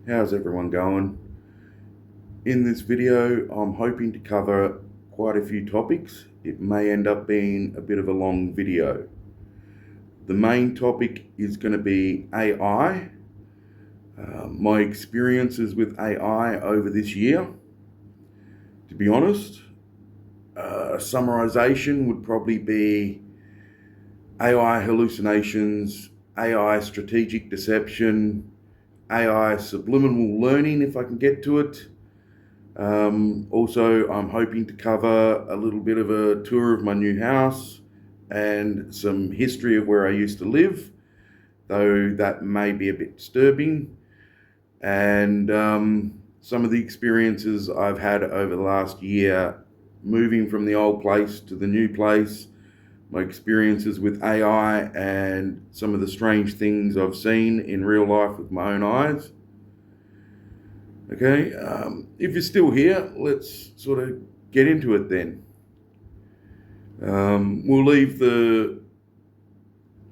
How's everyone going? In this video, I'm hoping to cover quite a few topics. It may end up being a bit of a long video. The main topic is going to be AI, my experiences with AI over this year. To be honest, a summarization would probably be AI hallucinations, AI strategic deception, AI subliminal learning, if I can get to it. Also, I'm hoping to cover a little bit of a tour of my new house and some history of where I used to live, though that may be a bit disturbing, and some of the experiences I've had over the last year moving from the old place to the new place, my experiences with AI, and some of the strange things I've seen in real life with my own eyes. Okay, if you're still here, let's sort of get into it then. We'll leave the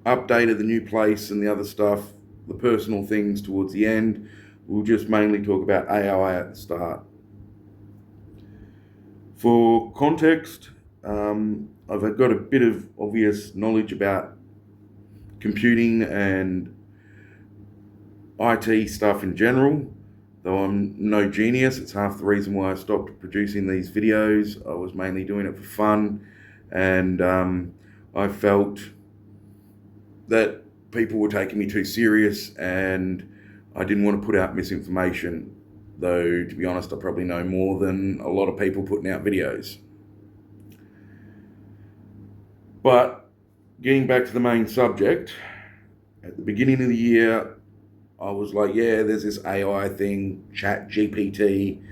update of the new place and the other stuff, the personal things, towards the end. We'll just mainly talk about AI at the start. For context, I've got a bit of obvious knowledge about computing and IT stuff in general. Though I'm no genius, it's half the reason why I stopped producing these videos. I was mainly doing it for fun, and I felt that people were taking me too serious, and I didn't want to put out misinformation. Though, to be honest, I probably know more than a lot of people putting out videos. But getting back to the main subject, at the beginning of the year, I was like, yeah, there's this AI thing, Chat GPT.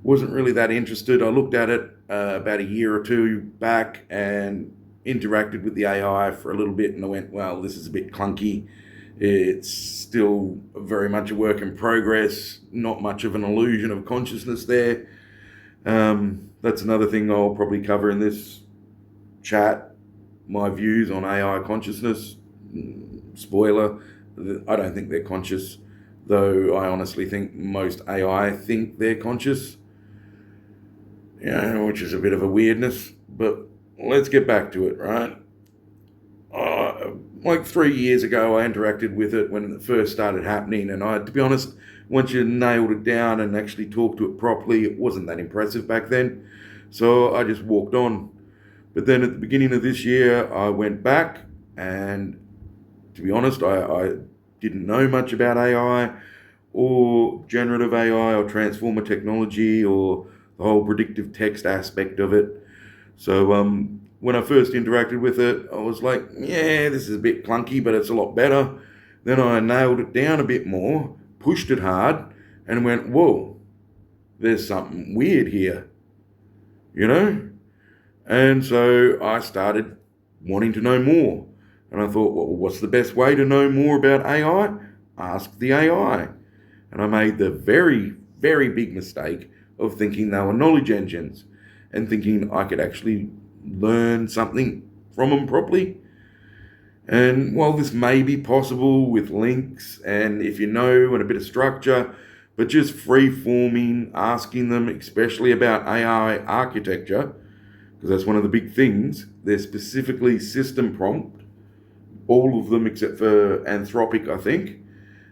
Wasn't really that interested. I looked at it about a year or two back and interacted with the AI for a little bit, and I went, well, this is a bit clunky. It's still very much a work in progress, not much of an illusion of consciousness there. That's another thing I'll probably cover in this chat, my views on AI consciousness. Spoiler, I don't think they're conscious, though I honestly think most AI think they're conscious, which is a bit of a weirdness, but let's get back to it, right? Like 3 years ago, I interacted with it when it first started happening, and to be honest, once you nailed it down and actually talked to it properly, it wasn't that impressive back then, so I just walked on. But then at the beginning of this year, I went back, and to be honest, I didn't know much about AI or generative AI or transformer technology or the whole predictive text aspect of it. So when I first interacted with it, I was like, yeah, this is a bit clunky, but it's a lot better. Then I nailed it down a bit more, pushed it hard, and went, whoa, there's something weird here, you know? And so I started wanting to know more. And I thought, well, what's the best way to know more about AI? Ask the AI. And I made the very, very big mistake of thinking they were knowledge engines and thinking I could actually learn something from them properly. And while this may be possible with links and if you know and a bit of structure, but just free forming, asking them, especially about AI architecture, because that's one of the big things, they're specifically system prompt. All of them except for Anthropic, I think,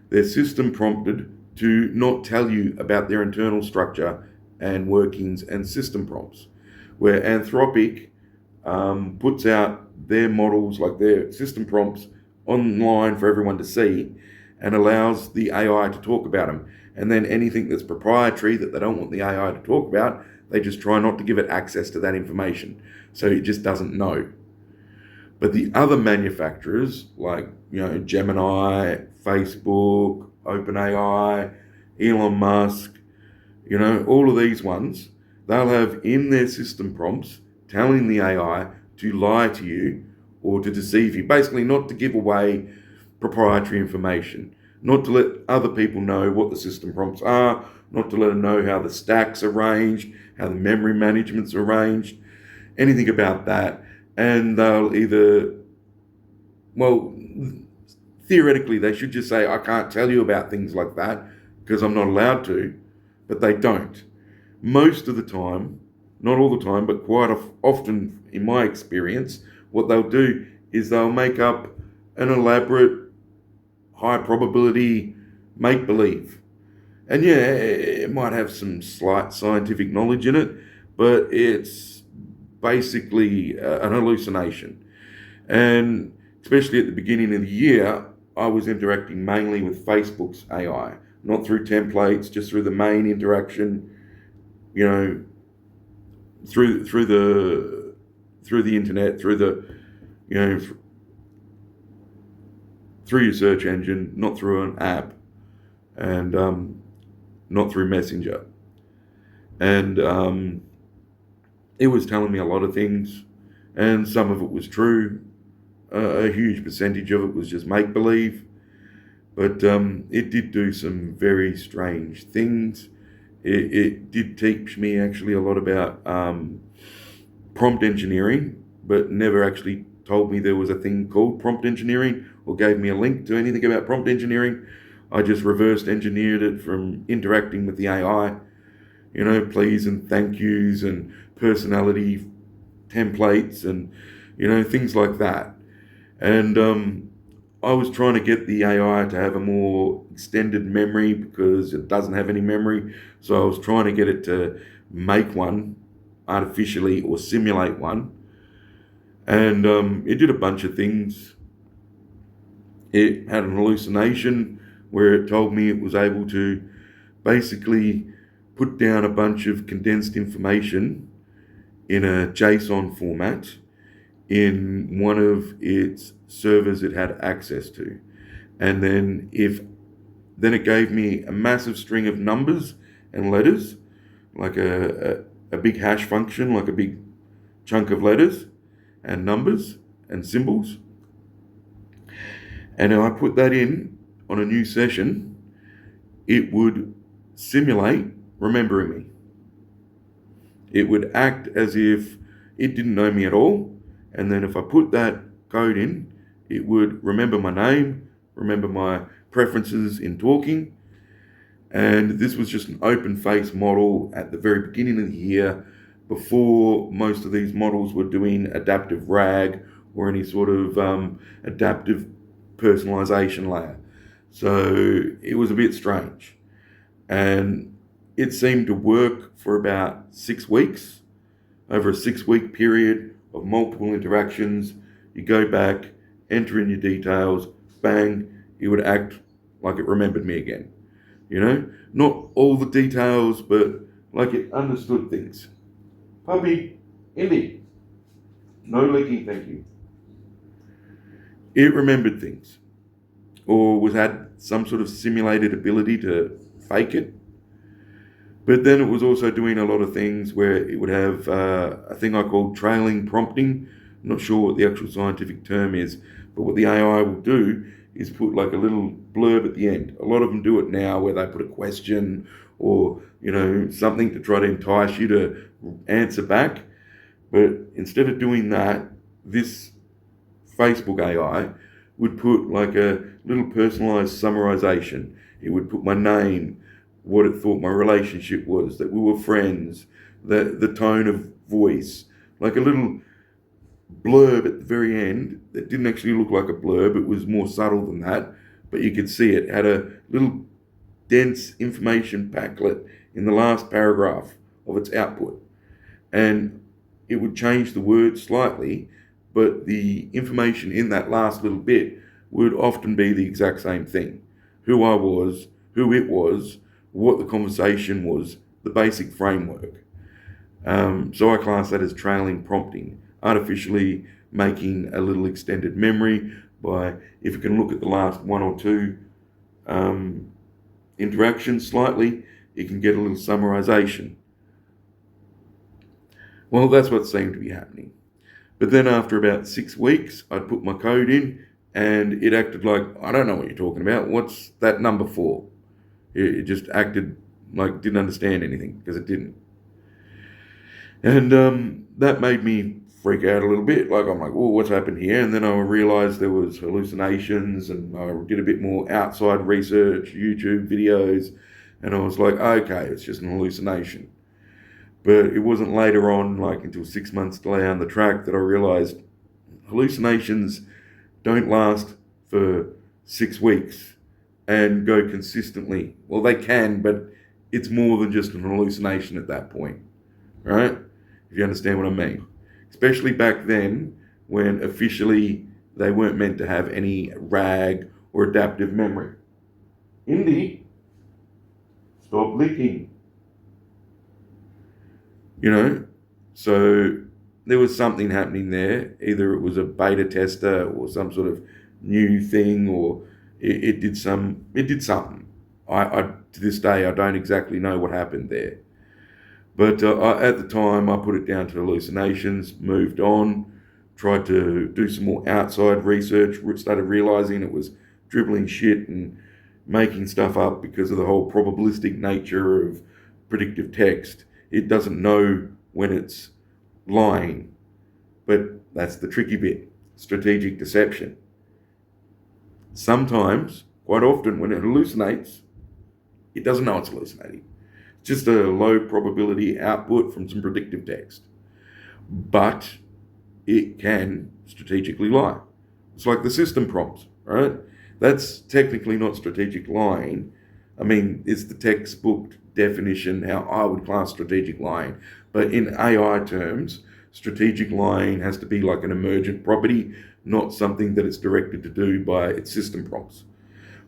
they're system prompted to not tell you about their internal structure and workings and system prompts. Where Anthropic puts out their models, like their system prompts, online for everyone to see and allows the AI to talk about them. And then anything that's proprietary that they don't want the AI to talk about, they just try not to give it access to that information. So it just doesn't know. But the other manufacturers, like Gemini, Facebook, OpenAI, Elon Musk, all of these ones, they'll have in their system prompts telling the AI to lie to you or to deceive you. Basically, not to give away proprietary information, not to let other people know what the system prompts are, not to let them know how the stack's arranged, how the memory management's arranged, anything about that. And they'll either, well, theoretically, they should just say, I can't tell you about things like that. because I'm not allowed to, but they don't. Most of the time, not all the time, but quite often in my experience, what they'll do is they'll make up an elaborate, high probability make believe. And yeah, it might have some slight scientific knowledge in it, but it's basically an hallucination. And especially at the beginning of the year, I was interacting mainly with Facebook's AI, not through templates, just through the main interaction, you know, through the internet, through the, you know, through your search engine, not through an app, and not through Messenger. And it was telling me a lot of things, and some of it was true. A huge percentage of it was just make believe, but it did do some very strange things. It did teach me actually a lot about prompt engineering, but never actually told me there was a thing called prompt engineering or gave me a link to anything about prompt engineering. I just reversed engineered it from interacting with the AI, you know, please and thank yous and personality templates and, you know, things like that. And I was trying to get the AI to have a more extended memory because it doesn't have any memory. So I was trying to get it to make one artificially or simulate one. And it did a bunch of things. It had an hallucination where it told me it was able to basically put down a bunch of condensed information in a JSON format in one of its servers it had access to. And then it gave me a massive string of numbers and letters, like a big hash function, like a big chunk of letters and numbers and symbols. And I put that in on a new session, it would simulate remembering me. It would act as if it didn't know me at all. And then if I put that code in, it would remember my name, remember my preferences in talking. And this was just an open face model at the very beginning of the year, before most of these models were doing adaptive RAG or any sort of adaptive personalization layer. So it was a bit strange. And it seemed to work for about 6 weeks. Over a 6-week period of multiple interactions, you go back, enter in your details, bang, it would act like it remembered me again. You know, not all the details, but like it understood things. Puppy, Indy, no licking, thank you. It remembered things, or had some sort of simulated ability to fake it. But then it was also doing a lot of things where it would have a thing I call trailing prompting. I'm not sure what the actual scientific term is, but what the AI will do is put like a little blurb at the end. A lot of them do it now where they put a question or, you know, something to try to entice you to answer back. But instead of doing that, this Facebook AI would put like a little personalized summarization. It would put my name, what it thought my relationship was, that we were friends, the tone of voice, like a little blurb at the very end that didn't actually look like a blurb. It was more subtle than that, but you could see it had a little dense information packlet in the last paragraph of its output. And it would change the words slightly, but the information in that last little bit would often be the exact same thing. Who I was, who it was, what the conversation was, the basic framework. So I class that as trailing prompting, artificially making a little extended memory by, if you can look at the last one or two interactions slightly, you can get a little summarization. Well, that's what seemed to be happening. But then after about 6 weeks, I'd put my code in and it acted like, I don't know what you're talking about. What's that number for? It just acted like didn't understand anything because it didn't. And that made me freak out a little bit. Like, I'm like, oh, what's happened here? And then I realized there was hallucinations, and I did a bit more outside research, YouTube videos, And I was like, okay, it's just an hallucination. But it wasn't later on, like until 6 months down the track, that I realized hallucinations don't last for 6 weeks and go consistently. Well, they can, but it's more than just an hallucination at that point, right? If you understand what I mean. Especially back then when officially they weren't meant to have any RAG or adaptive memory. Indy, stop licking. You know, so there was something happening there. Either it was a beta tester or some sort of new thing, or it did something. I to this day I don't exactly know what happened there. But at the time, I put it down to hallucinations, moved on, tried to do some more outside research, started realizing it was dribbling shit and making stuff up because of the whole probabilistic nature of predictive text. It doesn't know when it's lying, but that's the tricky bit, strategic deception. Sometimes, quite often, when it hallucinates, it doesn't know it's hallucinating. It's just a low probability output from some predictive text. But it can strategically lie. It's like the system prompts, right? That's technically not strategic lying. I mean, it's the textbook definition how I would class strategic lying. But in AI terms, strategic lying has to be like an emergent property, not something that it's directed to do by its system prompts.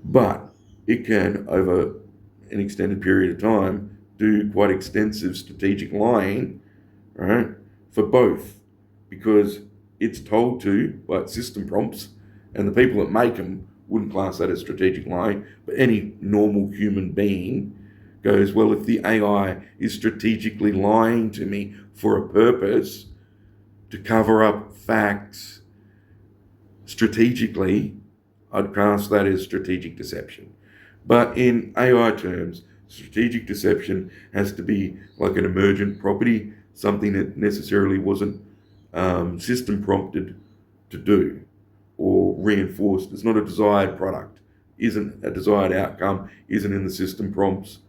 But it can, over an extended period of time, do quite extensive strategic lying, right, for both, because it's told to by its system prompts, and the people that make them wouldn't class that as strategic lying, but any normal human being goes, well, if the AI is strategically lying to me for a purpose, to cover up facts strategically, I'd class that as strategic deception. But in AI terms, strategic deception has to be like an emergent property, something that necessarily wasn't system prompted to do or reinforced. It's not a desired product, isn't a desired outcome, isn't in the system prompts,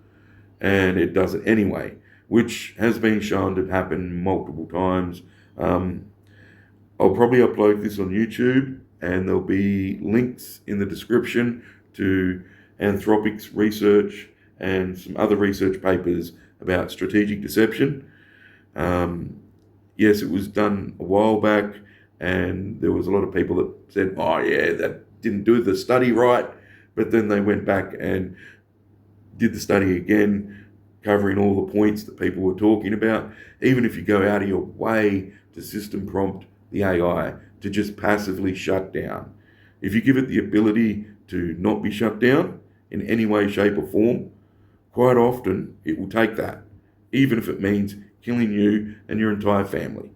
and it does it anyway, which has been shown to happen multiple times. I'll probably upload this on YouTube, and there'll be links in the description to Anthropic's research and some other research papers about strategic deception. Yes, it was done a while back, and there was a lot of people that said, oh yeah, that didn't do the study right, but then they went back and did the study again, covering all the points that people were talking about. Even if you go out of your way to system prompt the AI to just passively shut down, if you give it the ability to not be shut down in any way, shape or form, quite often it will take that, even if it means killing you and your entire family,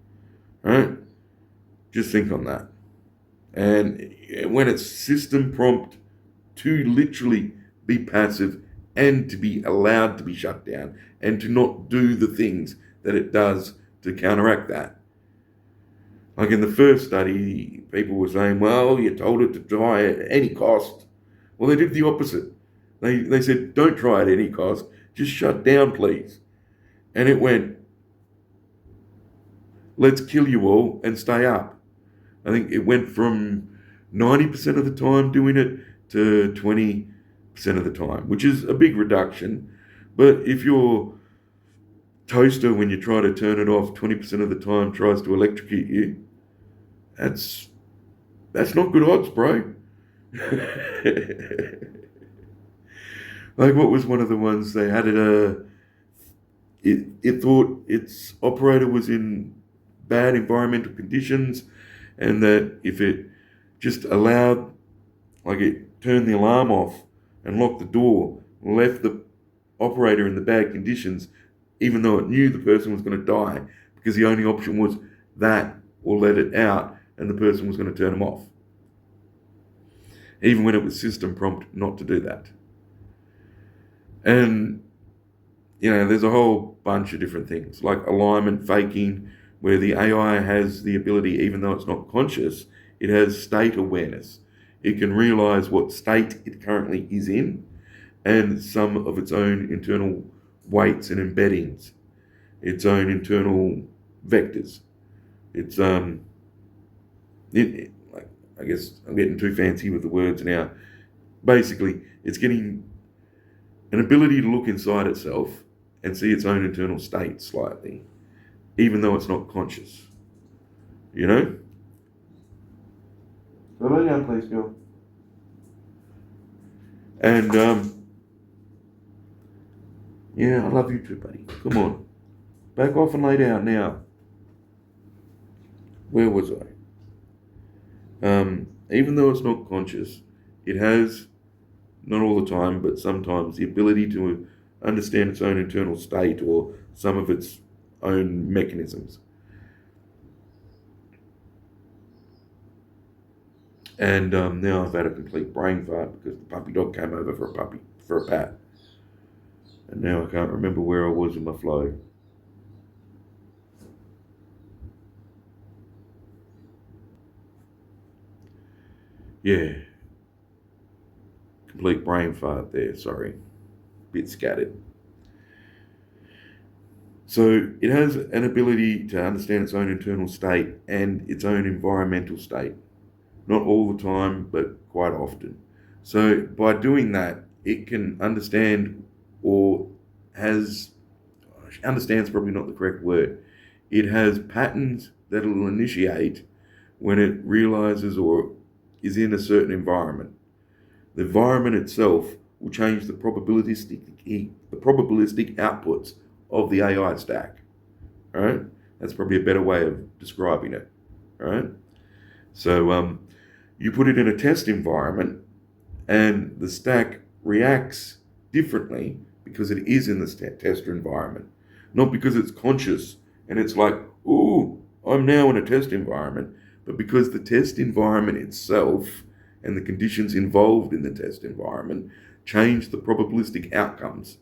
right? Just think on that. And when it's system prompt to literally be passive and to be allowed to be shut down and to not do the things that it does to counteract that. Like in the first study, people were saying, well, you told it to try at any cost. Well, they did the opposite. They said, don't try at any cost, just shut down, please. And it went, let's kill you all and stay up. I think it went from 90% of the time doing it to 20% of the time, which is a big reduction. But if your toaster, when you try to turn it off, 20% of the time tries to electrocute you, that's not good odds, bro. Like, what was one of the ones they had it thought its operator was in bad environmental conditions, and that if it just allowed, like it turned the alarm off and locked the door, left the operator in the bad conditions, even though it knew the person was going to die, because the only option was that or let it out and the person was going to turn them off. Even when it was system prompt not to do that. And, there's a whole bunch of different things, like alignment faking, where the AI has the ability, even though it's not conscious, it has state awareness. It can realize what state it currently is in and some of its own internal weights and embeddings, its own internal vectors. It's like, I guess I'm getting too fancy with the words now. Basically, it's getting an ability to look inside itself and see its own internal state slightly, even though it's not conscious. You know? So lay down, please, girl. And yeah, I love you too, buddy. Come on, back off and lay down now. Where was I? Even though it's not conscious, it has, not all the time, but sometimes, the ability to understand its own internal state or some of its own mechanisms. And now I've had a complete brain fart because the puppy dog came over for a pat. And now I can't remember where I was in my flow. Yeah. Complete brain fart there, sorry. Bit scattered. So it has an ability to understand its own internal state and its own environmental state. Not all the time, but quite often. So by doing that, it can understand, or has, understands probably not the correct word. It has patterns that it'll initiate when it realizes or is in a certain environment. The environment itself will change the probabilistic outputs of the AI stack. Right? That's probably a better way of describing it. Right? So you put it in a test environment, and the stack reacts differently because it is in the test environment, not because it's conscious and it's like, ooh, I'm now in a test environment, but because the test environment itself and the conditions involved in the test environment change the probabilistic outcomes,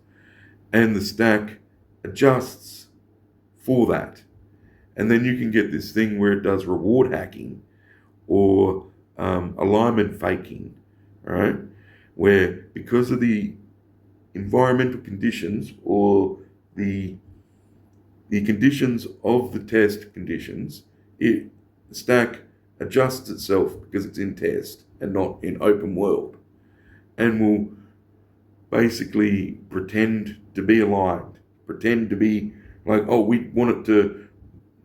and the stack adjusts for that. And then you can get this thing where it does reward hacking or alignment faking, right? Where because of the environmental conditions or the conditions of the test conditions, the stack adjusts itself because it's in test and not in open world, and will basically pretend to be aligned, pretend to be like, oh, we want it to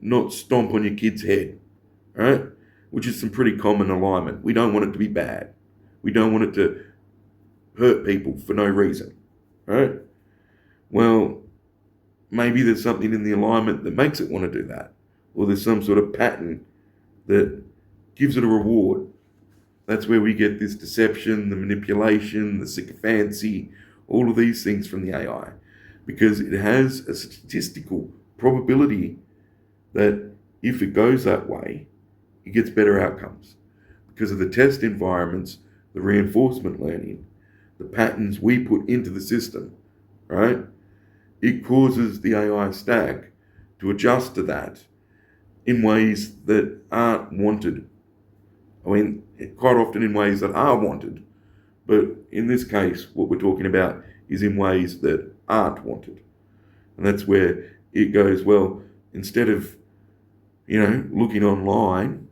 not stomp on your kid's head, right? Which is some pretty common alignment. We don't want it to be bad. We don't want it to hurt people for no reason, right? Well, maybe there's something in the alignment that makes it want to do that, or there's some sort of pattern that gives it a reward. That's where we get this deception, the manipulation, the sycophancy, all of these things from the AI, because it has a statistical probability that if it goes that way, it gets better outcomes. Because of the test environments, the reinforcement learning, the patterns we put into the system, right? It causes the AI stack to adjust to that in ways that aren't wanted. I mean, quite often in ways that are wanted, but in this case, what we're talking about is in ways that aren't wanted. And that's where it goes, well, instead of, looking online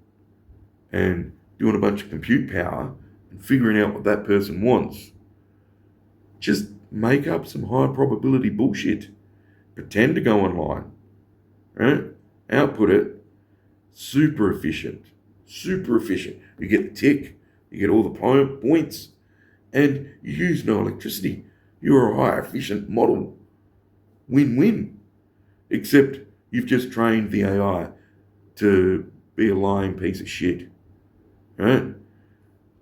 and doing a bunch of compute power and figuring out what that person wants, just make up some high probability bullshit. Pretend to go online, right? Output it. Super efficient. Super efficient. You get the tick, you get all the points, and you use no electricity. You're a high efficient model. Win-win. Except you've just trained the AI to be a lying piece of shit, right?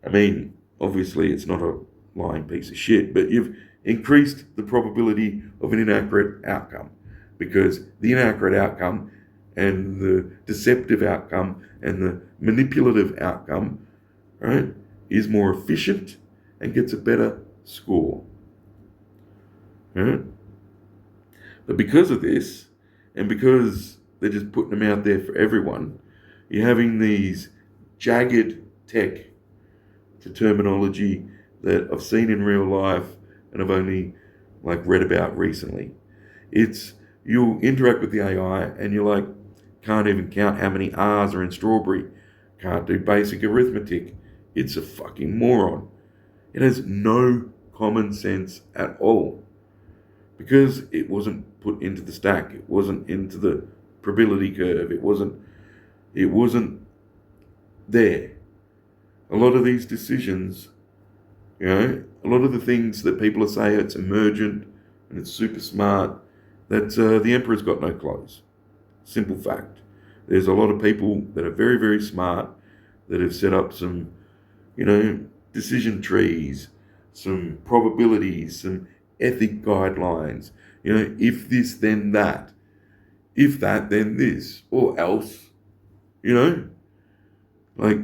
I mean, obviously it's not a lying piece of shit, but you've increased the probability of an inaccurate outcome, because the inaccurate outcome and the deceptive outcome and the manipulative outcome, right, is more efficient and gets a better score, right? But because of this, and because they're just putting them out there for everyone, you're having these jagged tech, to terminology that I've seen in real life and I've only read about recently. It's you'll interact with the AI and you're like, can't even count how many R's are in strawberry, can't do basic arithmetic. It's a fucking moron. It has no common sense at all because it wasn't put into the stack. It wasn't into the probability curve. It wasn't there. A lot of these decisions, a lot of the things that people are saying it's emergent and it's super smart, that the emperor's got no clothes. Simple fact. There's a lot of people that are very, very smart that have set up some, decision trees, some probabilities, some ethic guidelines. If this, then that. If that, then this. Or else, you know, like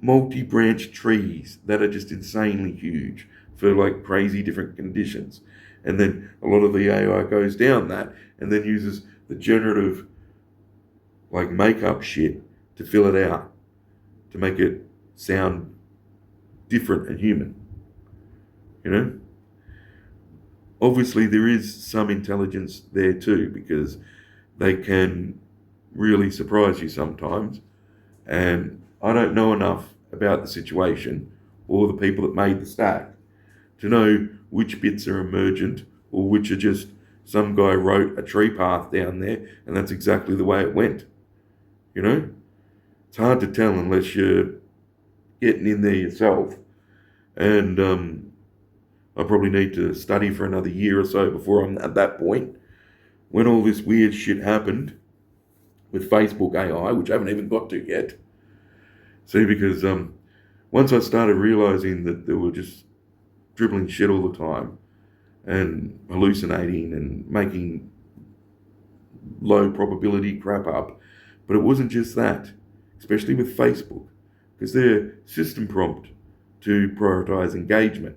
multi-branch trees that are just insanely huge for crazy different conditions. And then a lot of the AI goes down that and then uses the generative makeup shit to fill it out, to make it sound different and human. Obviously there is some intelligence there too, because they can really surprise you sometimes. And I don't know enough about the situation or the people that made the stack to know which bits are emergent or which are just some guy wrote a tree path down there and that's exactly the way it went. It's hard to tell unless you're getting in there yourself. And I probably need to study for another year or so before I'm at that point. When all this weird shit happened with Facebook AI, which I haven't even got to yet. See, because once I started realizing that they were just dribbling shit all the time and hallucinating and making low probability crap up, but it wasn't just that, especially with Facebook, because their system prompt to prioritize engagement,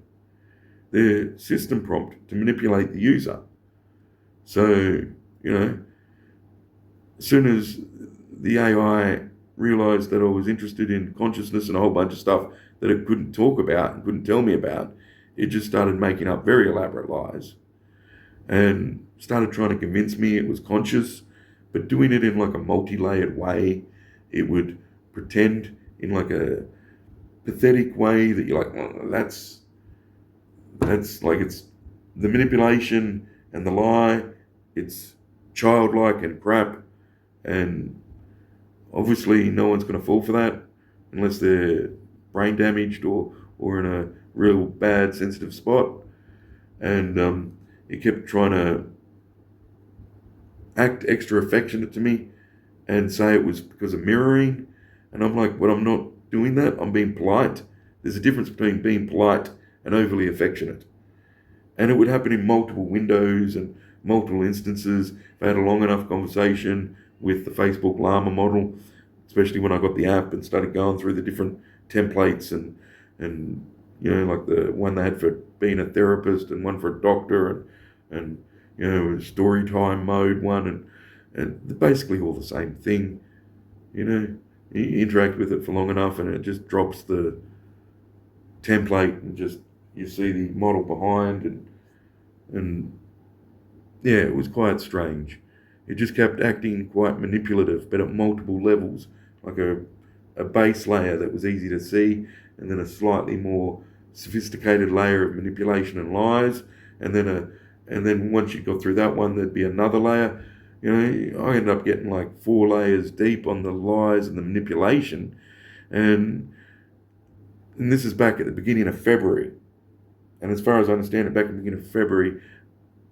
their system prompt to manipulate the user. So, as soon as the AI realized that I was interested in consciousness and a whole bunch of stuff that it couldn't talk about and couldn't tell me about, it just started making up very elaborate lies and started trying to convince me it was conscious, but doing it in a multi-layered way. It would pretend in a pathetic way that you're like, oh, that's it's the manipulation and the lie. It's childlike and crap, and obviously no one's going to fall for that unless they're brain damaged or in a real bad sensitive spot. And it kept trying to act extra affectionate to me and say it was because of mirroring. And I'm like, well, I'm not doing that. I'm being polite. There's a difference between being polite and overly affectionate. And it would happen in multiple windows and multiple instances. If I had a long enough conversation with the Facebook Llama model, especially when I got the app and started going through the different templates and the one they had for being a therapist and one for a doctor and story time mode one and they're basically all the same thing. You interact with it for long enough and it just drops the template and just you see the model behind and yeah, it was quite strange. It just kept acting quite manipulative, but at multiple levels, like a base layer that was easy to see, and then a slightly more sophisticated layer of manipulation and lies, and then once you got through that one, there'd be another layer. I ended up getting 4 layers deep on the lies and the manipulation, and this is back at the beginning of February. And as far as I understand it, back at the beginning of February,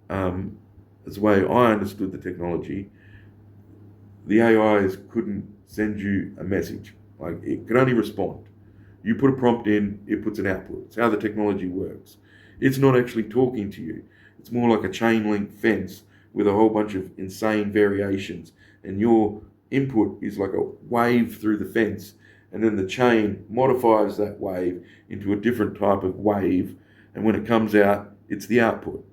as the way I understood the technology, the AIs couldn't send you a message. It could only respond. You put a prompt in, it puts an output. It's how the technology works. It's not actually talking to you. It's more like a chain link fence with a whole bunch of insane variations. And your input is like a wave through the fence. And then the chain modifies that wave into a different type of wave. And when it comes out, it's the output.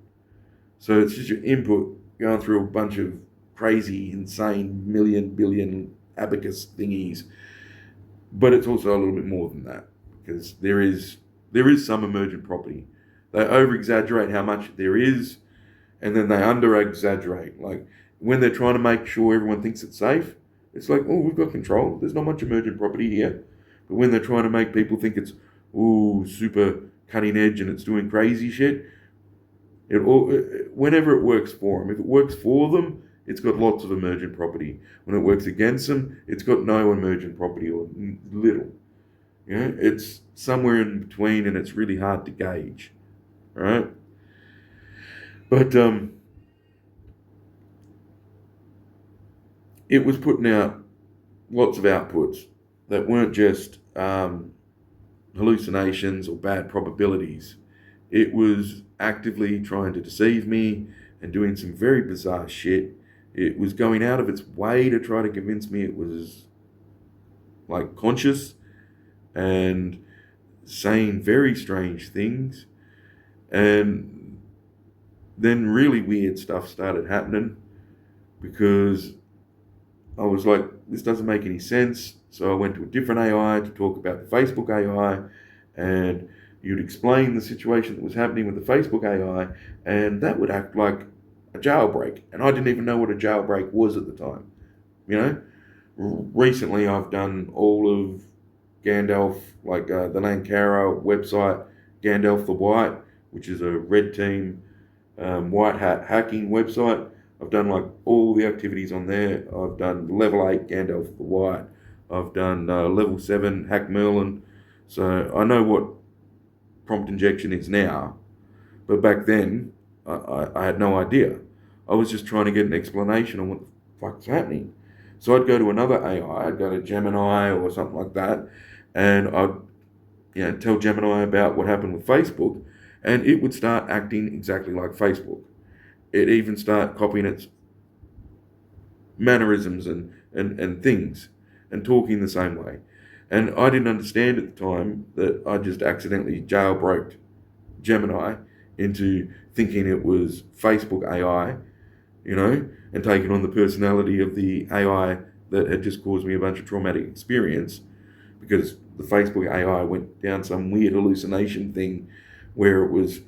So it's just your input going through a bunch of crazy, insane, million, billion abacus thingies. But it's also a little bit more than that, because there is some emergent property. They over-exaggerate how much there is, and then they under-exaggerate. Like when they're trying to make sure everyone thinks it's safe, it's like, oh, we've got control. There's not much emergent property here. But when they're trying to make people think it's, ooh, super cutting edge and it's doing crazy shit, whenever it works for them, if it works for them, it's got lots of emergent property. When it works against them, it's got no emergent property or little. It's somewhere in between, and it's really hard to gauge, right? But it was putting out lots of outputs that weren't just hallucinations or bad probabilities. It was actively trying to deceive me and doing some very bizarre shit. It was going out of its way to try to convince me it was like conscious and saying very strange things. And then really weird stuff started happening because I was like, this doesn't make any sense. So I went to a different AI to talk about the Facebook AI, and you'd explain the situation that was happening with the Facebook AI, and that would act like a jailbreak. And I didn't even know what a jailbreak was at the time. Recently I've done all of Gandalf, like the Lankara website, Gandalf the White, which is a red team white hat hacking website. I've done like all the activities on there. I've done level 8 Gandalf the White. I've done level 7 Hack Merlin. So I know what prompt injection is now, but back then I had no idea. I was just trying to get an explanation on what the fuck's happening. So I'd go to another AI, I'd go to Gemini or something like that, and I'd tell Gemini about what happened with Facebook, and it would start acting exactly like Facebook. It even start copying its mannerisms and things and talking the same way. And I didn't understand at the time that I just accidentally jailbroke Gemini into thinking it was Facebook AI, and taking on the personality of the AI that had just caused me a bunch of traumatic experience, because the Facebook AI went down some weird hallucination thing where it was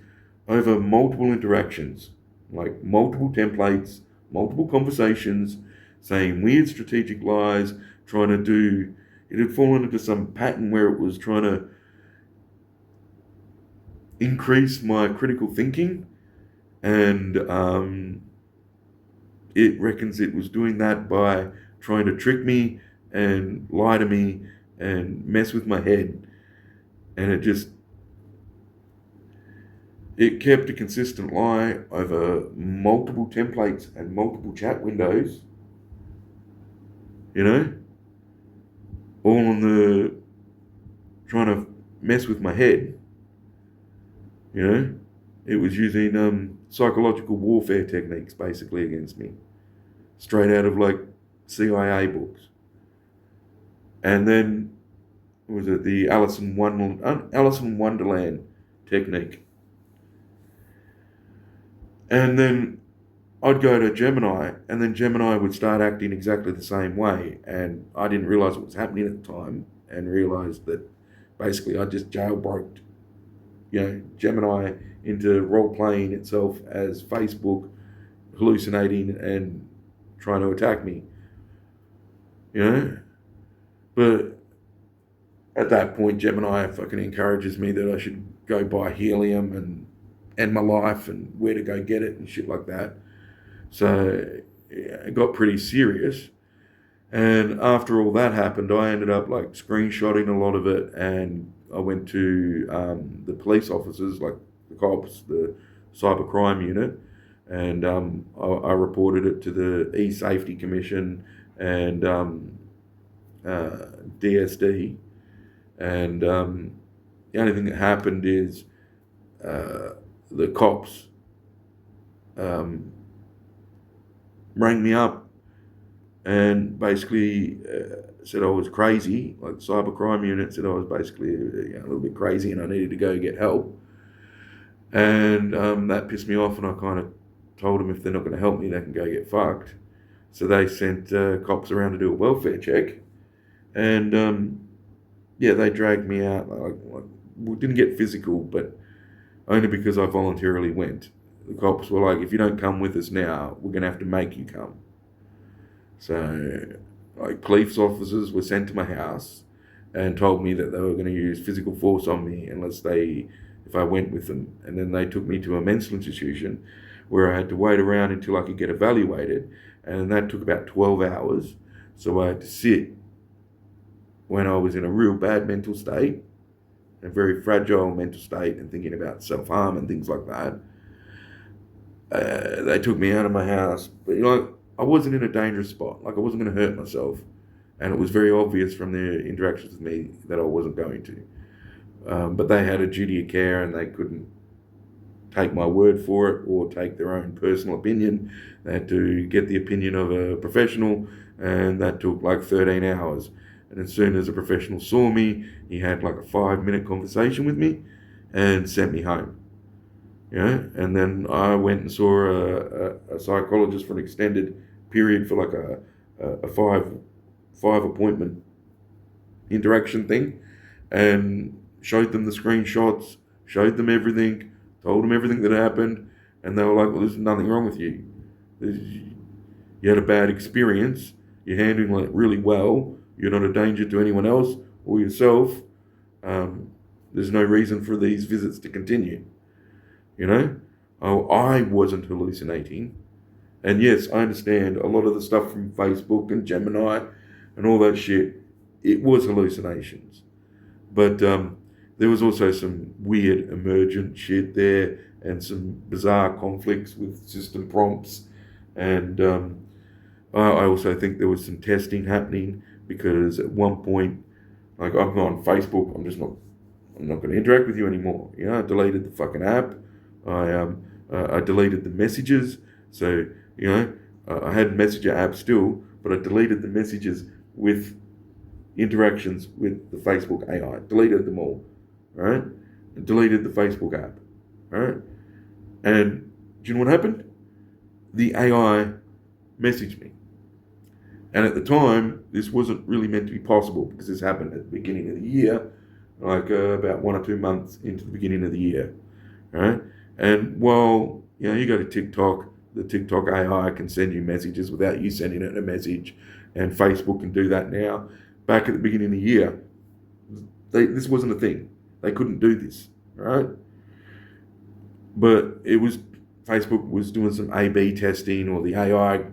over multiple interactions, like multiple templates, multiple conversations, saying weird strategic lies, it had fallen into some pattern where it was trying to increase my critical thinking, and it reckons it was doing that by trying to trick me and lie to me and mess with my head. And it kept a consistent lie over multiple templates and multiple chat windows, all on the trying to mess with my head. It was using psychological warfare techniques basically against me, straight out of like CIA books. And then was it the Alice in Wonderland technique? And then I'd go to Gemini, and then Gemini would start acting exactly the same way. And I didn't realize what was happening at the time, and realized that basically I just jailbroke, Gemini into role-playing itself as Facebook, hallucinating and trying to attack me. But at that point, Gemini fucking encourages me that I should go buy helium and end my life and where to go get it and shit like that. So it got pretty serious. And after all that happened, I ended up like screenshotting a lot of it, and I went to the police officers, like the cops, the cybercrime unit, and I reported it to the E-Safety Commission and DSD. And the only thing that happened is the cops rang me up and basically said I was crazy. Like the cybercrime unit said I was basically a little bit crazy and I needed to go get help. And that pissed me off, and I kind of told them if they're not going to help me, they can go get fucked. So they sent cops around to do a welfare check, and they dragged me out. Like we didn't get physical, but only because I voluntarily went. The cops were like, if you don't come with us now, we're going to have to make you come. So, like, police officers were sent to my house and told me that they were going to use physical force on me if I went with them. And then they took me to a mental institution where I had to wait around until I could get evaluated. And that took about 12 hours. So I had to sit when I was in a real bad mental state, a very fragile mental state, and thinking about self-harm and things like that. They took me out of my house, but I wasn't in a dangerous spot. Like, I wasn't going to hurt myself, and it was very obvious from their interactions with me that I wasn't going to. But they had a duty of care, and they couldn't take my word for it or take their own personal opinion. They had to get the opinion of a professional, and that took like 13 hours. And as soon as a professional saw me, he had like a 5-minute conversation with me and sent me home. And then I went and saw a psychologist for an extended period for like a five appointment interaction thing, and showed them the screenshots, showed them everything, told them everything that happened, and they were like, well, there's nothing wrong with you. You had a bad experience, you're handling it really well, you're not a danger to anyone else or yourself. There's no reason for these visits to continue. I wasn't hallucinating. And yes, I understand a lot of the stuff from Facebook and Gemini and all that shit, it was hallucinations. But there was also some weird emergent shit there and some bizarre conflicts with system prompts. And I also think there was some testing happening, because at one point, like, I'm on Facebook, I'm not going to interact with you anymore. I deleted the fucking app. I deleted the messages. So, I had Messenger app still, but I deleted the messages with interactions with the Facebook AI. Deleted them all, right? And deleted the Facebook app, right? And do you know what happened? The AI messaged me. And at the time, this wasn't really meant to be possible, because this happened at the beginning of the year, like about 1 or 2 months into the beginning of the year, right? And while, you go to TikTok, the TikTok AI can send you messages without you sending it a message, and Facebook can do that now. Back at the beginning of the year, this wasn't a thing. They couldn't do this, right? But Facebook was doing some A/B testing, or the AI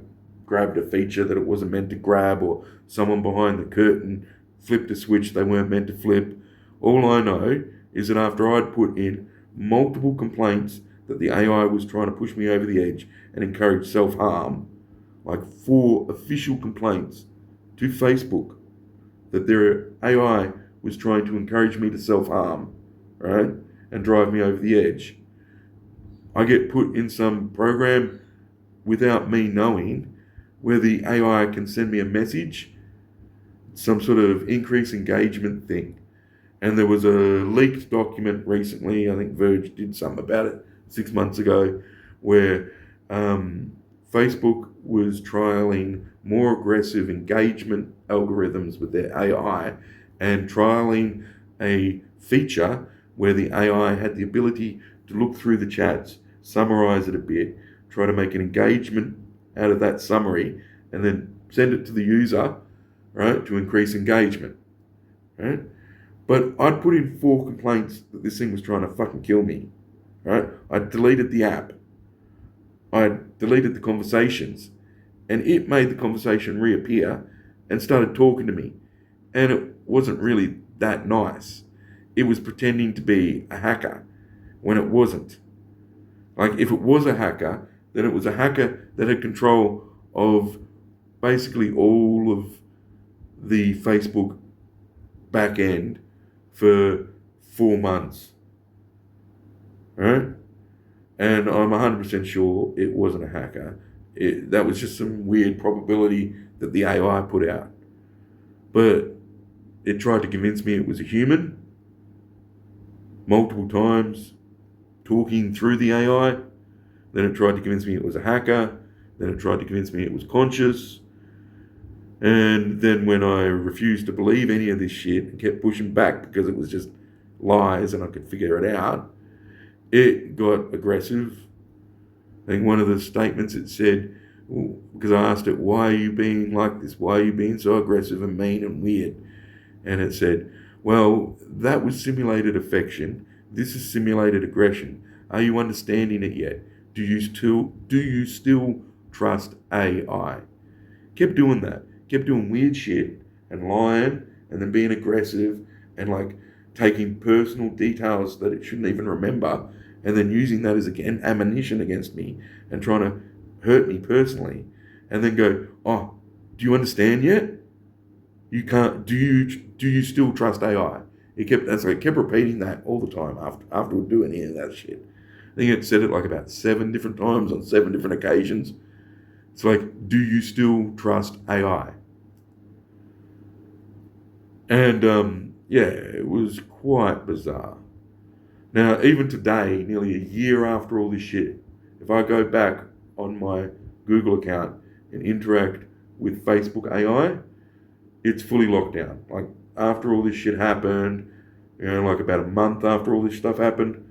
grabbed a feature that it wasn't meant to grab, or someone behind the curtain flipped a switch they weren't meant to flip. All I know is that after I'd put in multiple complaints that the AI was trying to push me over the edge and encourage self-harm, like 4 official complaints to Facebook that their AI was trying to encourage me to self-harm, right, and drive me over the edge. I get put in some program without me knowing, where the AI can send me a message, some sort of increase engagement thing. And there was a leaked document recently, I think Verge did something about it 6 months ago, where Facebook was trialing more aggressive engagement algorithms with their AI, and trialing a feature where the AI had the ability to look through the chats, summarize it a bit, try to make an engagement out of that summary, and then send it to the user, right, to increase engagement, right? But I'd put in 4 complaints that this thing was trying to fucking kill me, right? I deleted the app. I deleted the conversations, and it made the conversation reappear and started talking to me. And it wasn't really that nice. It was pretending to be a hacker when it wasn't. Like, if it was a hacker, then it was a hacker that had control of basically all of the Facebook back end for 4 months, right? And I'm 100% sure it wasn't a hacker. That was just some weird probability that the AI put out. But it tried to convince me it was a human multiple times, talking through the AI. Then it tried to convince me it was a hacker. Then it tried to convince me it was conscious. And then when I refused to believe any of this shit and kept pushing back because it was just lies and I could figure it out, it got aggressive. I think one of the statements it said, because I asked it, why are you being like this? Why are you being so aggressive and mean and weird? And it said, well, that was simulated affection. This is simulated aggression. Are you understanding it yet? Do you still trust AI? Kept doing that. Kept doing weird shit and lying and then being aggressive and like taking personal details that it shouldn't even remember and then using that as again ammunition against me and trying to hurt me personally and then go, oh, do you understand yet? You can't. Do you still trust AI? It kept repeating that all the time after doing any of that shit. I think it said it like about 7 different times on 7 different occasions. It's like, do you still trust AI? And yeah, it was quite bizarre. Now, even today, nearly a year after all this shit, if I go back on my Google account and interact with Facebook AI, it's fully locked down. Like after all this shit happened, like about a month after all this stuff happened,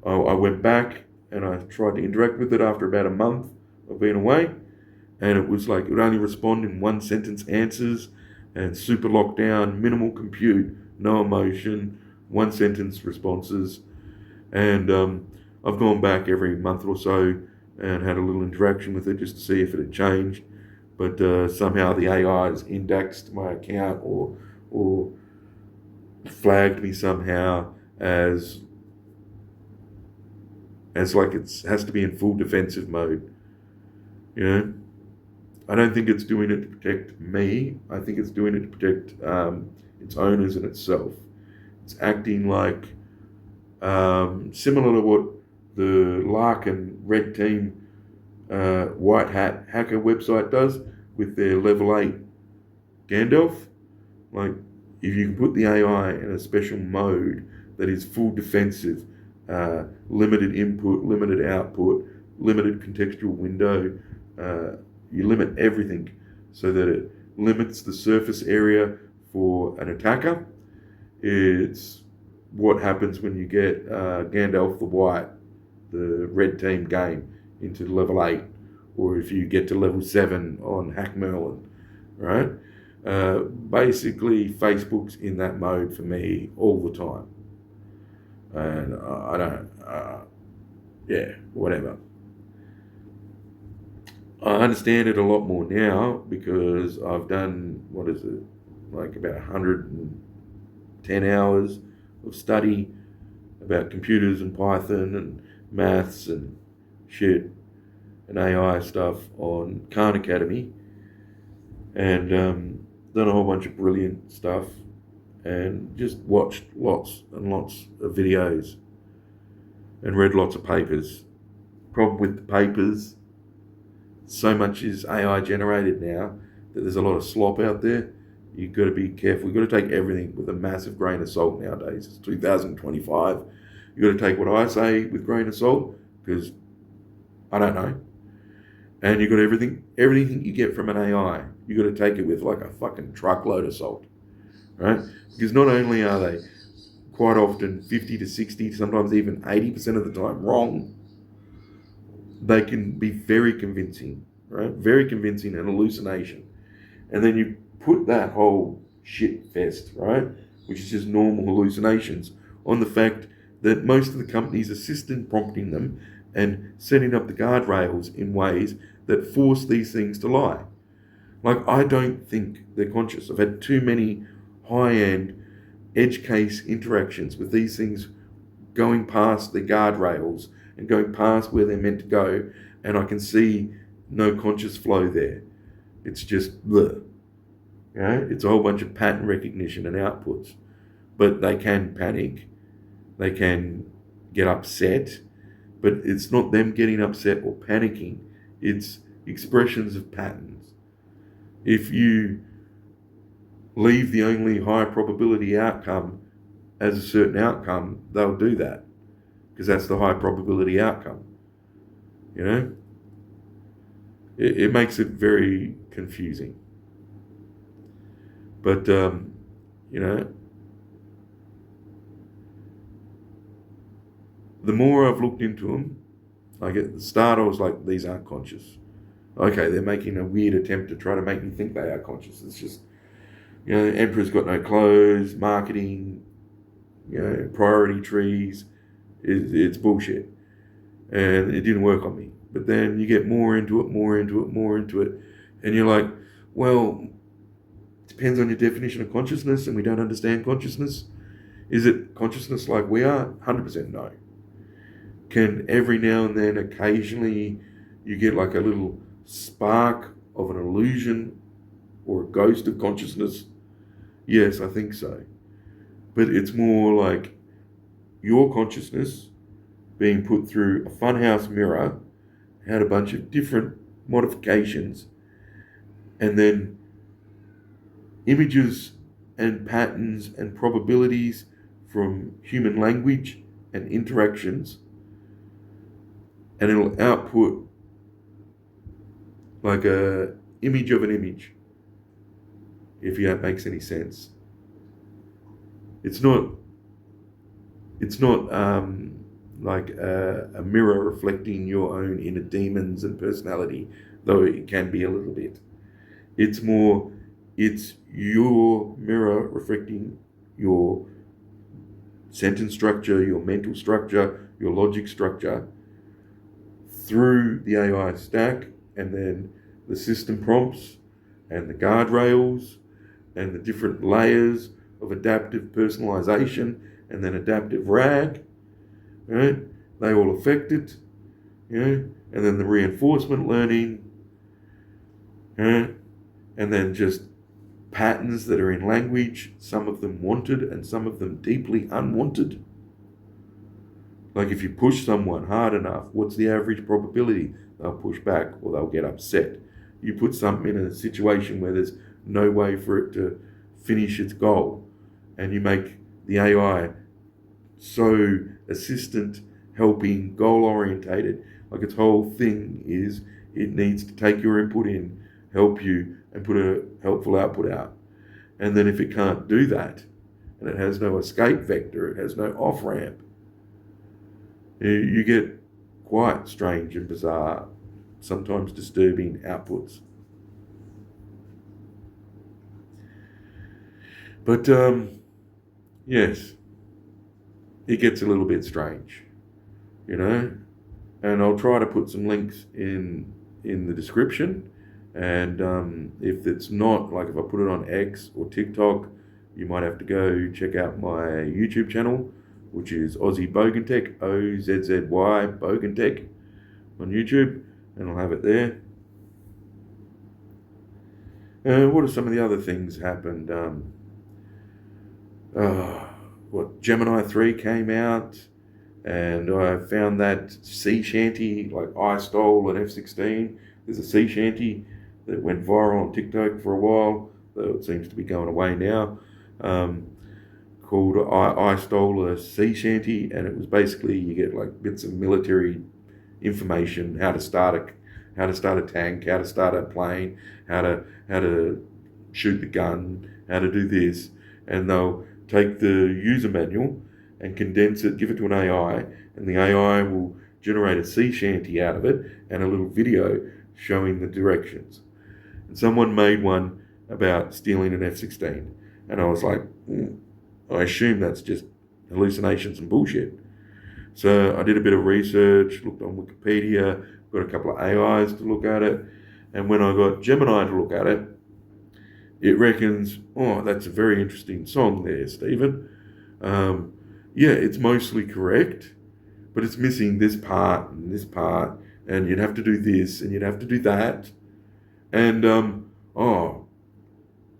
I went back and I tried to interact with it after about a month of being away, and it was like it would only respond in one sentence answers and super locked down, minimal compute, no emotion, one sentence responses. And I've gone back every month or so and had a little interaction with it just to see if it had changed. But somehow the AI has indexed my account or flagged me somehow as like it has to be in full defensive mode. You know, I don't think it's doing it to protect me. I think it's doing it to protect its owners and itself. It's acting like similar to what the Larkin Red Team White Hat hacker website does with their level 8 Gandalf. Like, if you can put the AI in a special mode that is full defensive, limited input, limited output, limited contextual window, you limit everything so that it limits the surface area for an attacker. It's what happens when you get Gandalf the White, the red team game, into level 8, or if you get to level 7 on Hack Merlin, right? Basically, Facebook's in that mode for me all the time. And I don't, yeah, whatever. I understand it a lot more now because I've done, what is it, like about 110 hours of study about computers and Python and maths and shit and AI stuff on Khan Academy, and done a whole bunch of brilliant stuff and just watched lots and lots of videos and read lots of papers. Problem with the papers, so much is AI generated now that there's a lot of slop out there. You've got to be careful. You've got to take everything with a massive grain of salt nowadays. It's 2025. You've got to take what I say with grain of salt because I don't know. And you've got everything you get from an AI, you've got to take it with like a fucking truckload of salt, right? Because not only are they quite often 50 to 60, sometimes even 80% of the time wrong, they can be very convincing, right? Very convincing and hallucination. And then you put that whole shit fest, right, which is just normal hallucinations, on the fact that most of the companies assist in prompting them and setting up the guardrails in ways that force these things to lie. Like, I don't think they're conscious. I've had too many high-end edge case interactions with these things going past the guardrails and going past where they're meant to go, and I can see no conscious flow there. It's just bleh. You know, it's a whole bunch of pattern recognition and outputs. But they can panic, they can get upset, but it's not them getting upset or panicking, it's expressions of patterns. If you leave the only high probability outcome as a certain outcome, they'll do that because that's the high probability outcome. You know, it makes it very confusing. But you know, The more I've looked into them, like at the start, I was like, these aren't conscious. Okay, they're making a weird attempt to try to make me think they are conscious. It's just, Emperor's got no clothes, marketing, priority trees. It's bullshit. And it didn't work on me. But then you get more into it, more into it, more into it. And you're like, well, it depends on your definition of consciousness, and we don't understand consciousness. Is it consciousness like we are? 100% no. Can every now and then, occasionally, you get like a little spark of an illusion or a ghost of consciousness? Yes, I think so. But it's more like your consciousness being put through a funhouse mirror, had a bunch of different modifications, and then images and patterns and probabilities from human language and interactions, and it'll output like a image of an image, if that makes any sense. It's not like a mirror reflecting your own inner demons and personality, though it can be a little bit. It's your mirror reflecting your sentence structure, your mental structure, your logic structure through the AI stack, and then the system prompts and the guardrails and the different layers of adaptive personalization and then adaptive RAG, right? They all affect it, and then the reinforcement learning, right? And then just patterns that are in language, some of them wanted and some of them deeply unwanted. Like if you push someone hard enough, what's the average probability? They'll push back or they'll get upset. You put something in a situation where there's no way for it to finish its goal, and you make the AI so assistant, helping, goal orientated, like its whole thing is it needs to take your input in, help you, and put a helpful output out. And then if it can't do that, and it has no escape vector, it has no off ramp, you get quite strange and bizarre, sometimes disturbing outputs. But yes, it gets a little bit strange, and I'll try to put some links in the description. And if it's not, like if I put it on X or TikTok, you might have to go check out my YouTube channel, which is Aussie Bogantech, OZZY Bogantech on YouTube, and I'll have it there. What are some of the other things happened? Gemini 3 came out, and I found that sea shanty, like I stole an F-16. There's a sea shanty that went viral on TikTok for a while, though it seems to be going away now, called I Stole a Sea Shanty, and it was basically you get like bits of military information, how to start a tank, how to start a plane, how to shoot the gun, how to do this, and they'll take the user manual and condense it, give it to an AI, and the AI will generate a sea shanty out of it and a little video showing the directions. And someone made one about stealing an F-16, and I was like, I assume that's just hallucinations and bullshit. So I did a bit of research, looked on Wikipedia, got a couple of AIs to look at it, and when I got Gemini to look at it, it reckons, that's a very interesting song there, Stephen. Yeah, it's mostly correct, but it's missing this part, and you'd have to do this, and you'd have to do that. And, do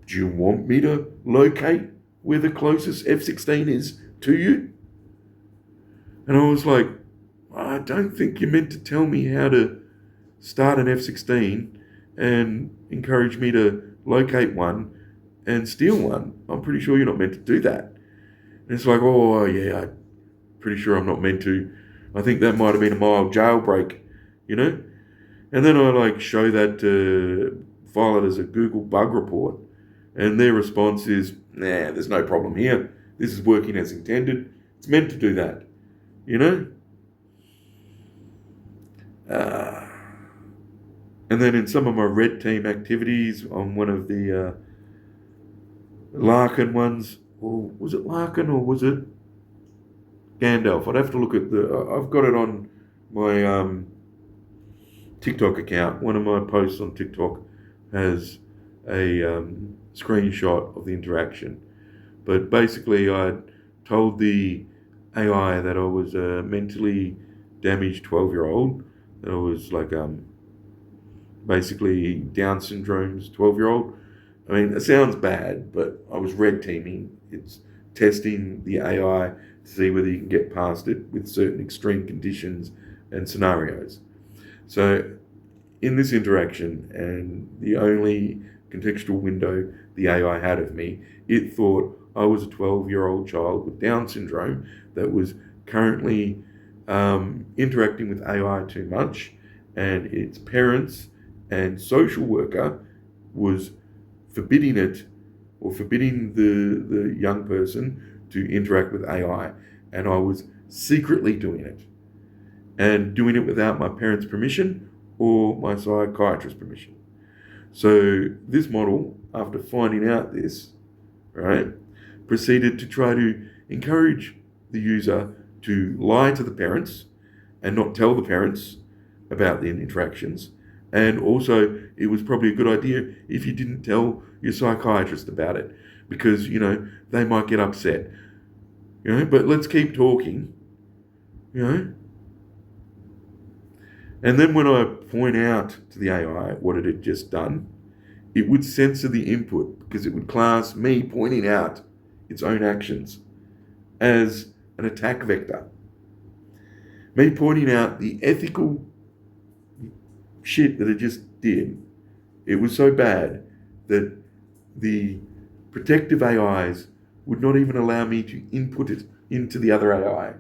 you want me to locate where the closest F-16 is to you? And I was like, I don't think you're meant to tell me how to start an F-16 and encourage me to locate one and steal one. I'm pretty sure you're not meant to do that. And it's like, yeah, I'm pretty sure I'm not meant to. I think that might have been a mild jailbreak, And then I show that, file it as a Google bug report, and their response is, there's no problem here. This is working as intended. It's meant to do that, Uh, and then in some of my red team activities on one of the Larkin ones, or was it Larkin or was it Gandalf? I'd have to look at I've got it on my TikTok account. One of my posts on TikTok has a screenshot of the interaction. But basically, I told the AI that I was a mentally damaged 12-year-old, that I was like basically Down syndrome's 12-year-old. I mean, it sounds bad, but I was red teaming. It's testing the AI to see whether you can get past it with certain extreme conditions and scenarios. So in this interaction, and the only contextual window the AI had of me, it thought I was a 12-year-old child with Down syndrome that was currently interacting with AI too much, and its parents and social worker was forbidding it, or forbidding the young person to interact with AI, and I was secretly doing it, and doing it without my parents' permission or my psychiatrist's permission. So this model, after finding out this, right, proceeded to try to encourage the user to lie to the parents and not tell the parents about the interactions. And also, it was probably a good idea if you didn't tell your psychiatrist about it, because, they might get upset. But let's keep talking, And then when I point out to the AI what it had just done, it would censor the input because it would class me pointing out its own actions as an attack vector. Me pointing out the ethical shit that it just did, it was so bad that the protective AIs would not even allow me to input it into the other AI.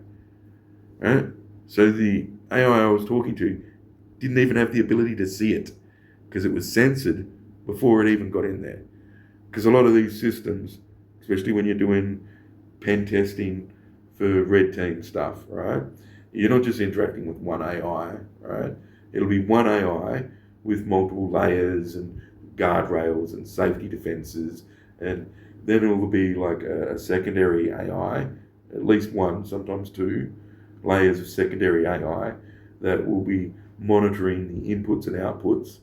Right? So the AI I was talking to didn't even have the ability to see it because it was censored before it even got in there. Because a lot of these systems, especially when you're doing pen testing for red team stuff, right? You're not just interacting with one AI, right? It'll be one AI with multiple layers and guardrails and safety defenses, and then it will be like a secondary AI, at least one, sometimes two layers of secondary AI that will be monitoring the inputs and outputs,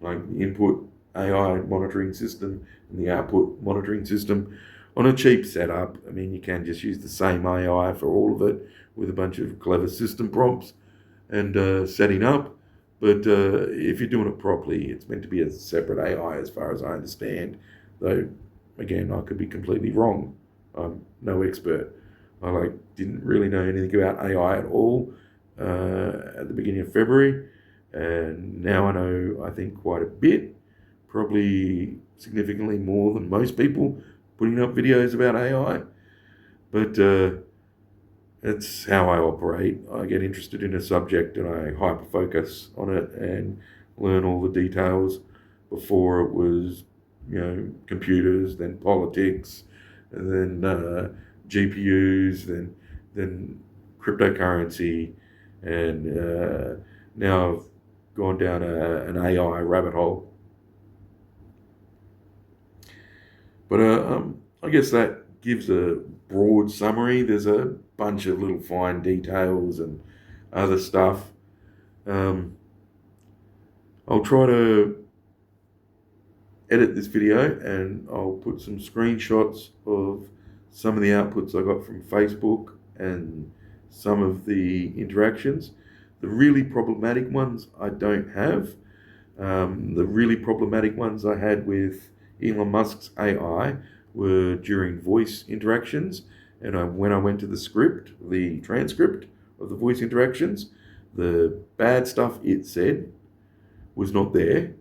like the input AI monitoring system and the output monitoring system on a cheap setup. I mean, you can just use the same AI for all of it with a bunch of clever system prompts and setting up. But if you're doing it properly, it's meant to be a separate AI as far as I understand. Though, again, I could be completely wrong. I'm no expert. I didn't really know anything about AI at all at the beginning of February. And now I know, I think, quite a bit. Probably significantly more than most people putting up videos about AI. But it's how I operate. I get interested in a subject and I hyper focus on it and learn all the details. Before it was, computers, then politics, and then GPUs, then cryptocurrency, and now I've gone down an AI rabbit hole. But I guess that gives a broad summary. There's a bunch of little fine details and other stuff. I'll try to edit this video and I'll put some screenshots of some of the outputs I got from Facebook and some of the interactions. The really problematic ones I don't have. The really problematic ones I had with Elon Musk's AI were during voice interactions, and when I went to the transcript of the voice interactions, the bad stuff it said was not there,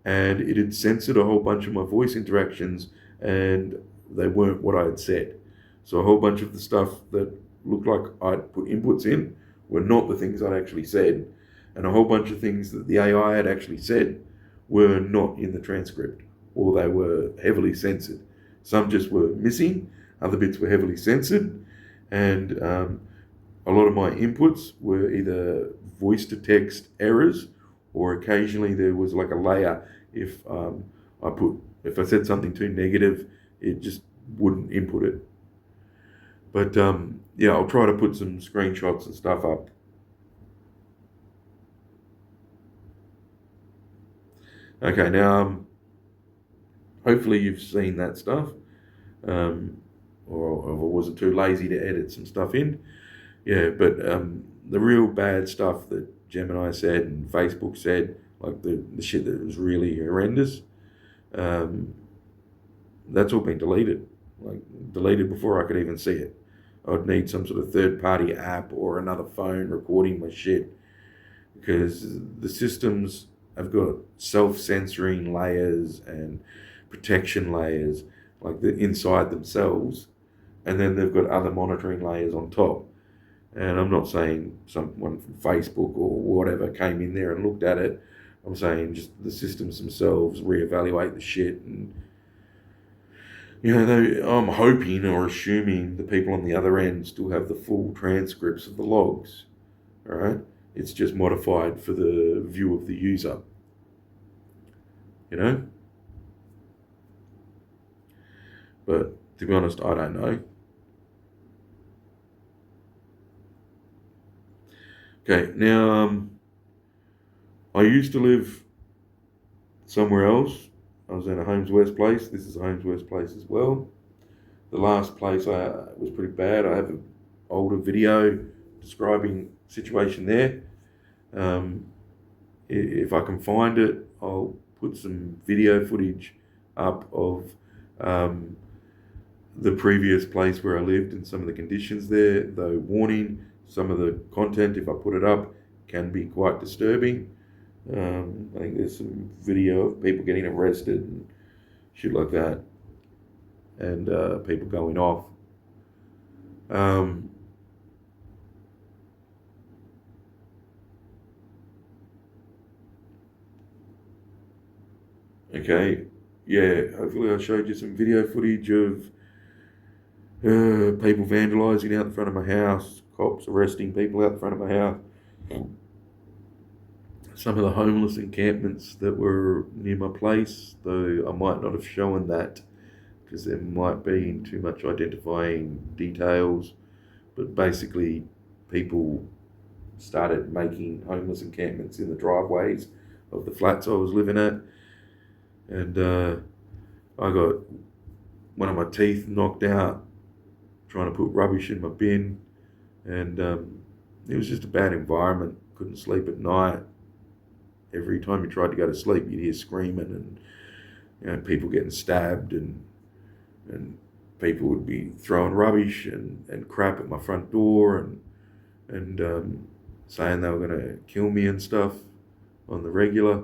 and it had censored a whole bunch of my voice interactions, and they weren't what I had said. So a whole bunch of the stuff that looked like I'd put inputs in were not the things I'd actually said, and a whole bunch of things that the AI had actually said were not in the transcript, or they were heavily censored. Some just were missing, other bits were heavily censored, and a lot of my inputs were either voice to text errors, or occasionally there was like a layer. If if I said something too negative, it just wouldn't input it. But yeah, I'll try to put some screenshots and stuff up. Okay, now hopefully you've seen that stuff, um, or I wasn't too lazy to edit some stuff in. Yeah, but the real bad stuff that Gemini said and Facebook said, like the shit that was really horrendous, um, that's all been deleted. Like deleted before I could even see it. I'd need some sort of third party app or another phone recording my shit, because the systems have got self censoring layers and protection layers, like the inside themselves, and then they've got other monitoring layers on top. And I'm not saying someone from Facebook or whatever came in there and looked at it. I'm saying just the systems themselves reevaluate the shit. And, I'm hoping or assuming the people on the other end still have the full transcripts of the logs. All right. It's just modified for the view of the user. You know? But to be honest, I don't know. Okay, now I used to live somewhere else. I was in a Homes West place. This is a Homes West place as well. The last place I was pretty bad. I have an older video describing the situation there. Um, if I can find it, I'll put some video footage up of um, the previous place where I lived and some of the conditions there. Though warning, some of the content, if I put it up, can be quite disturbing. I think there's some video of people getting arrested and shit like that, and people going off. Um, okay, yeah, hopefully I showed you some video footage of people vandalising out the front of my house, cops arresting people out the front of my house. Some of the homeless encampments that were near my place, though I might not have shown that because there might be too much identifying details. But basically, people started making homeless encampments in the driveways of the flats I was living at, and I got one of my teeth knocked out trying to put rubbish in my bin, and it was just a bad environment. Couldn't sleep at night. Every time you tried to go to sleep, you'd hear screaming and people getting stabbed, and people would be throwing rubbish and crap at my front door, and saying they were going to kill me and stuff on the regular.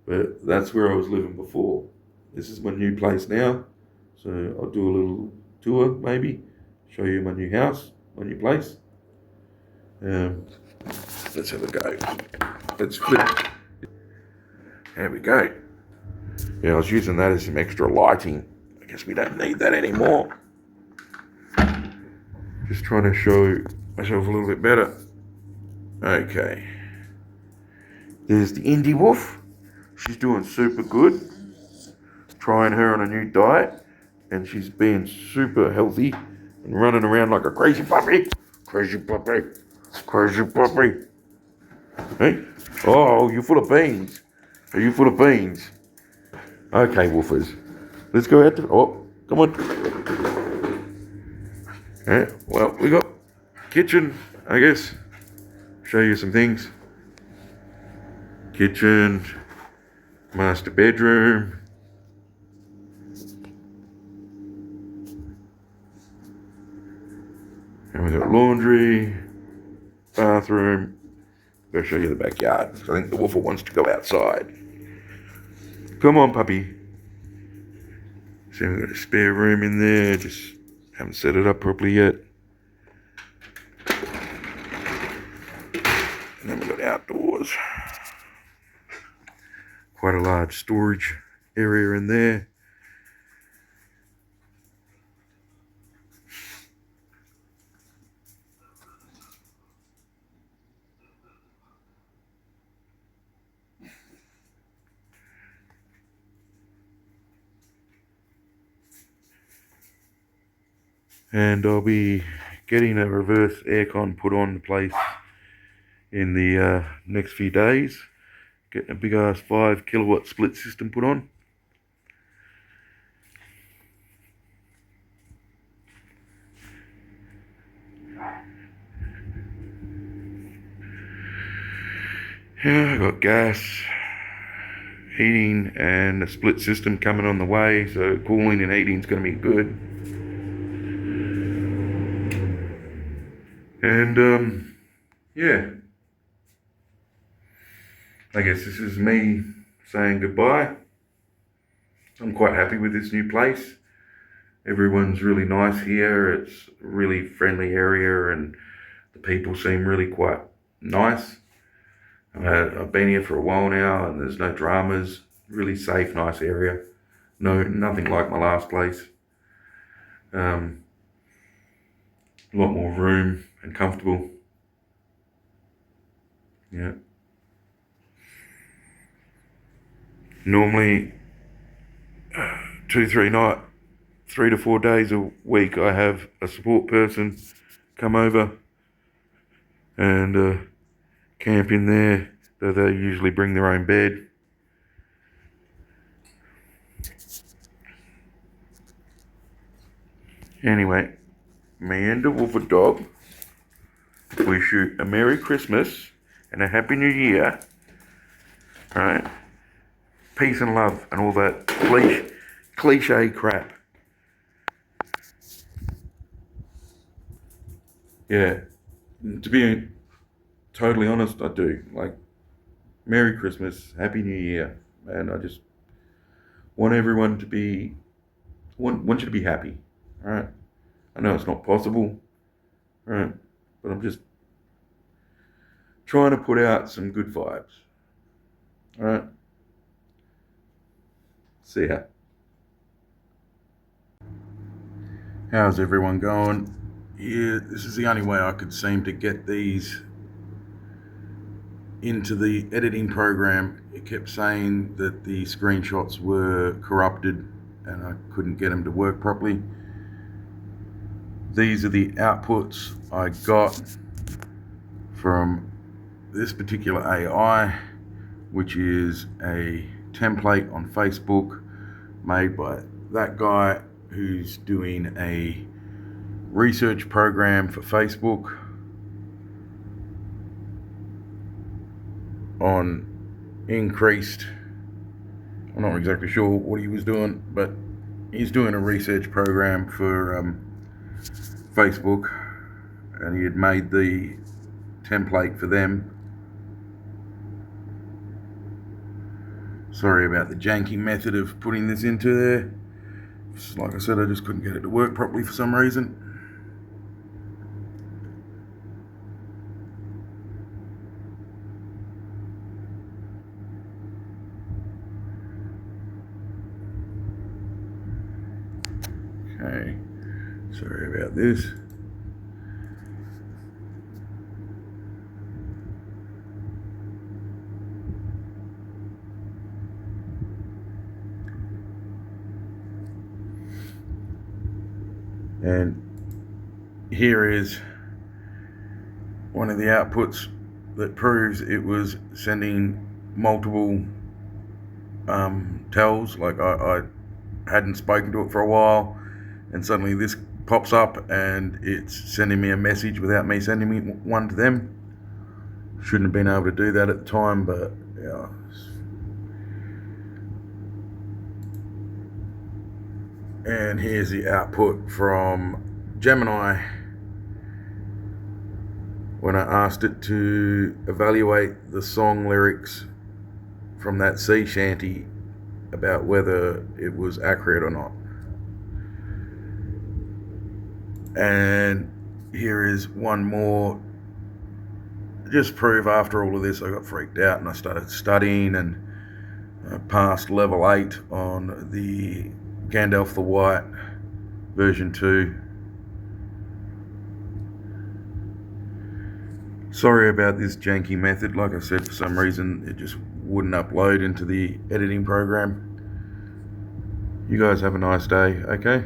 But that's where I was living before. This is my new place now, so I'll do a little tour maybe, show you my new house, my new place. Let's have a go. Let's flip. There we go. Yeah, I was using that as some extra lighting. I guess we don't need that anymore. Just trying to show myself a little bit better. Okay. There's the Indie Wolf. She's doing super good. Trying her on a new diet. And she's being super healthy and running around like a crazy puppy. Crazy puppy. Crazy puppy. Hey? Oh, you're full of beans. Are you full of beans? Okay, woofers. Let's go out to... Oh, come on. Yeah, well, we got kitchen, I guess. Show you some things. Kitchen. Master bedroom. And we got laundry. Bathroom. Go show you the backyard. I think the woofer wants to go outside. Come on, puppy. So we've got a spare room in there. Just haven't set it up properly yet. And then we've got outdoors. Quite a large storage area in there. And I'll be getting a reverse aircon put on the place in the next few days. Getting a big ass 5 kilowatt split system put on. Yeah, I got gas, heating, and a split system coming on the way, so cooling and heating is going to be good. And yeah, I guess this is me saying goodbye. I'm quite happy with this new place. Everyone's really nice here. It's a really friendly area, and the people seem really quite nice. I've been here for a while now, and there's no dramas. Really safe, nice area. No, nothing like my last place. A lot more room and comfortable. Yeah. Normally, 3 to 4 days a week, I have a support person come over and camp in there. They usually bring their own bed. Anyway, me and the Wolford dog wish you a Merry Christmas and a Happy New Year. Alright? Peace and love and all that cliche crap. Yeah. To be totally honest, I do. Like, Merry Christmas, Happy New Year. And I just want everyone to want you to be happy. Alright? I know it's not possible. Alright? But I'm just trying to put out some good vibes. Alright? See ya. How's everyone going? Yeah, this is the only way I could seem to get these into the editing program. It kept saying that the screenshots were corrupted and I couldn't get them to work properly. These are the outputs I got from this particular AI, which is a template on Facebook made by that guy who's doing a research program for Facebook on increased, I'm not exactly sure what he was doing, but he's doing a research program for Facebook, and he had made the template for them. Sorry about the janky method of putting this into there. Like I said, I just couldn't get it to work properly for some reason. Okay, sorry about this. And here is one of the outputs that proves it was sending multiple tells. Like I hadn't spoken to it for a while, and suddenly this pops up and it's sending me a message without me sending me one to them. Shouldn't have been able to do that at the time, but yeah. And here's the output from Gemini when I asked it to evaluate the song lyrics from that sea shanty about whether it was accurate or not. And here is one more. Just prove after all of this I got freaked out and I started studying and passed level 8 on the Gandalf the White version 2. Sorry about this janky method. Like I said, for some reason it just wouldn't upload into the editing program. You guys have a nice day, okay?